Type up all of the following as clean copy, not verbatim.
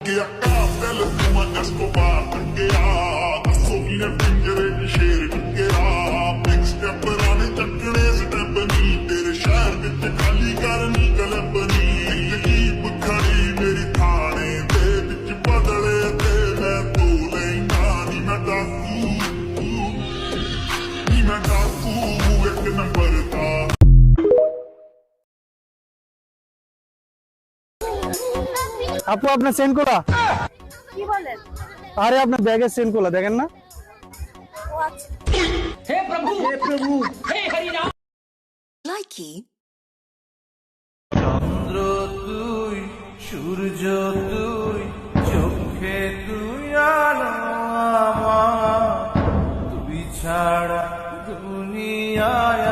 ਗਿਆ ਕਾਤਲ ਤੂੰ ਮੈਂ ਐਸਕੋਬਾਰ ਟੱਕਿਆ ਦੱਸੋ ਕਿਨੇ ਪਿੰਜਰੇ ਚ ਸ਼ੇਰ ਟੱਕਿਆ ਬਿਗ ਸਟੈਪ ਰਾਣੇ ਚੱਕਣੇ ਸਟੈਪ ਨਹੀਂ ਤੇਰੇ ਸ਼ਹਿਰ ਵਿੱਚ ਖਾਲੀ ਕਰਨੀ ਕਲਬ ਨਹੀਂ ਜੀਪ ਖੜੀ ਮੇਰੀ ਥਾਣੇ ਦੇ ਵਿੱਚ ਬਦਲੇ ਤੇ ਮੈਂ ਤੂੰ ਲੈਣਾ ਨੀ ਮੈਂ ਡਾਕੂ ਇੱਕ ਨੰਬਰ ਦਾ। আপু আপনার সেন্ড করা কি বলেন? আরে আপনার ব্যাগের সেন্ড করা দেখেন না। ও আচ্ছা। हे प्रभु हे हरि राम লাইকি চন্দ্র তুই সূর্য তুই চোখে তুই আলো আমার তুই ছাড়া দুনিয়ায়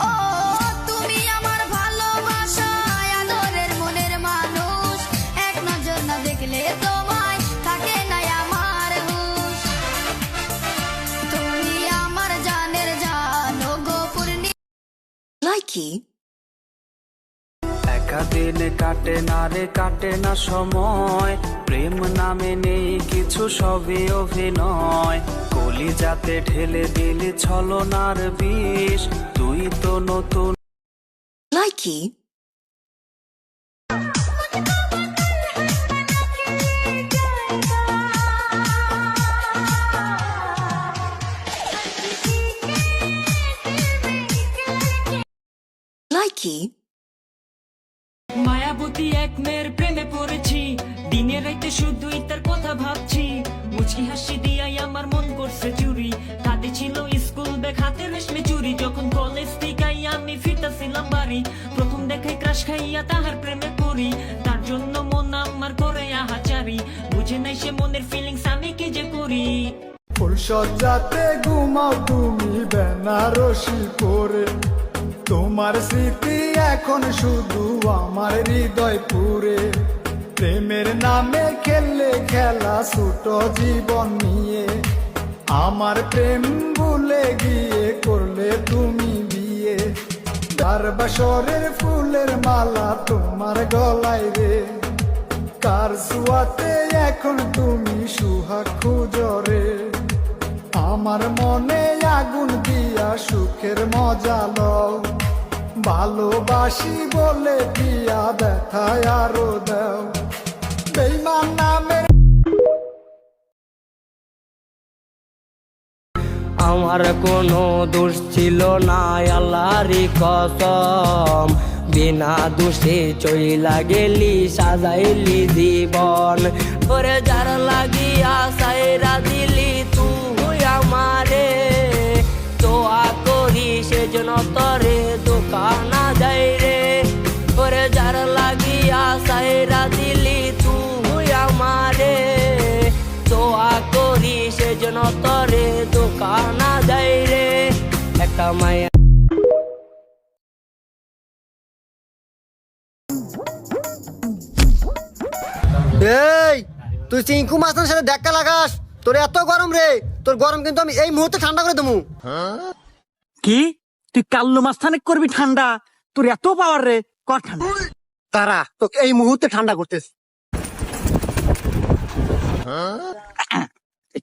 ও তুমি আমার ভালোবাসা আদরের মনের মানুষ এক নজর না দেখলে তোমায় থাকে না আমার হুঁশ তুমি আমার জানের জান ও গোপূর্ণি লাইকি একা দিন কাটে না রে কাটে না সময় প্রেম নামে নেই কিছু সবই অভিনয় কলিজাতে ঢেলে দিলি ছলনার বিষ তুই তো নতুন লাইকি লাইকি মায়াবতী এক মেয়ের প্রেমে পড়েছি দিনে রাইতে শুধুই তার কথা ভাবছি মুচকি হাসি দিয়াই আমার মন করছে চুরি হাতে ছিল স্কুল ব্যাগ হাতে রেশমে চুরি যখন কলেজ থেকে আমি ফিরতাছিলাম বাড়ি প্রথম দেখাই ক্রাশ খাইয়া তাহার প্রেমে পড়ি তার জন্য মন আমার করে আহাচারি বুঝে নাই সে মনের ফিলিংস আমি কি যে করি ফুলসজ্জাতে ঘুমাও তুমি বেনারসি পরে তোমার স্মৃতি এখন শুধু আমার হৃদয় পুরে প্রেমের নামে খেললে খেলা ছোট জীবন নিয়ে আমার প্রেম ভুলে গিয়ে করলে তুমি বিয়ে কার বাসরের ফুলের মালা তোমার গলায় রে কার ছোঁয়াতে এখন তুমি সুহাগ খুঁজরে আমার মনে আগুন দিয়া সুখের মজা লও ভালোবাসি বলে দিয়া ব্যথায় আরো দাও বেঈমান নামের আমার কোনো দোষ ছিল না আল্লাহরই কসম বিনা দোষে চইলা গেলি সাজাইলি জীবন ওরে যার লাগিয়া সাইরা দিলি তুই আমারে দোয়া করি সেজন্য তরে দোকানা যাই রে ওরে যার লাগিয়া সাইরা দিলি তুই আমারে দোয়া করি সেজন্য তরে দোকানা যাই রে একটা মায়া এই তুই চিঙ্কু মাস্টারের সাথে দেখা লাগাস তোর এত গরম রে তোর গরম কিন্তু আমি এই মুহূর্তে ঠান্ডা করে দেবো কি তুই কাল্লু মাস্তানে করবি ঠান্ডা তোর এত পাওয়ার রে কর ঠান্ডা তারা তোকে এই মুহূর্তে ঠান্ডা করতেছ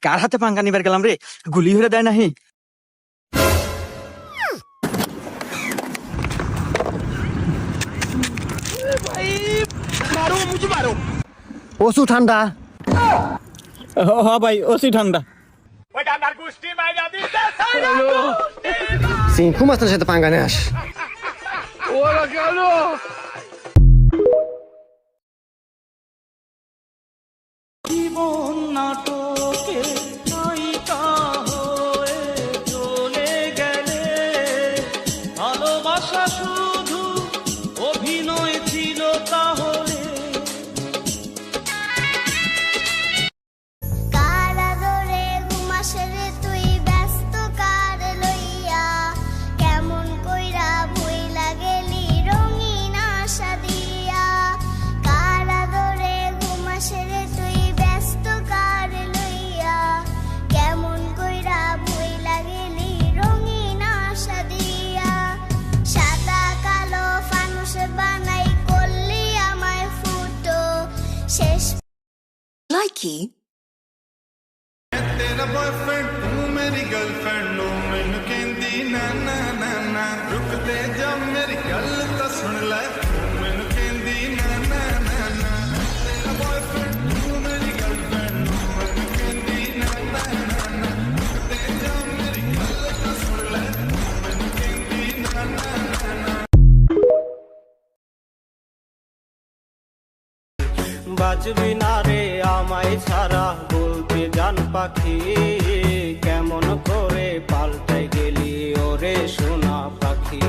কার হাতে পাঙ্গা নিবার গেলাম রে গুলি হয়ে দেয় নাহি ওসু ঠান্ডা হ্যাঁ ভাই ওসি ঠান্ডা চিঙ্কু মাস্টারের সাথে পাঙ্গা নিয়ে আস জীবন নাটকে নায়িকা হয়ে চলে গেলে ভালোবাসা শুধু অভিনয় ছিল তাহলে কারাদরে ঘুমাসরে তুই ব্যস্ত কার লইয়া কেমন কইরা ভুইলা গেলি রঙিন আশা দিয়া কারাদরে ঘুমাসরে তুই ব্যস্ত কার লইয়া কেমন কইরা ভুইলা গেলি রঙিন আশা দিয়া সাদা কালো ফানুস বানাই Likey. तेरा बॉयफ्रेंड तू मेरी गर्लफ्रेंड नो मैनू कहंदी ना ना ना ना रुक ते जा मेरी गल तो सुन ले तू मैनू कहंदी ना ना ना ना तेरा बॉयफ्रेंड तू मेरी गर्लफ्रेंड नो मैनू कहंदी ना ना ना ना रुक ते जा मेरी गल तो सुन ले तू मैनू कहंदी ना ना ना ना বাজবি না রে আমায় ছাড়া বলতে জান পাখি কেমন করে পাল্টে গেলি ওরে সোনা পাখি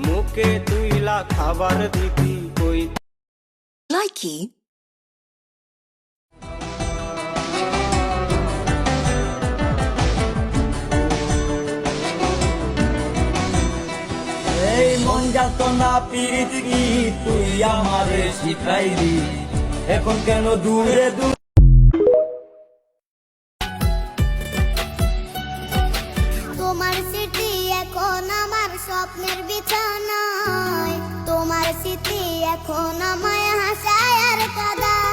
মুখে তুইলা খাবার দিবি কই Likey. এই মন যাত না পিরিত কি তুই আমারে শিখাইলি এখন কেন দূরে দূরে তোমার স্মৃতি এখন আমার স্বপ্নের বিছানায় তোমার স্মৃতি এখন আমায় হাসায় আর কাঁদায়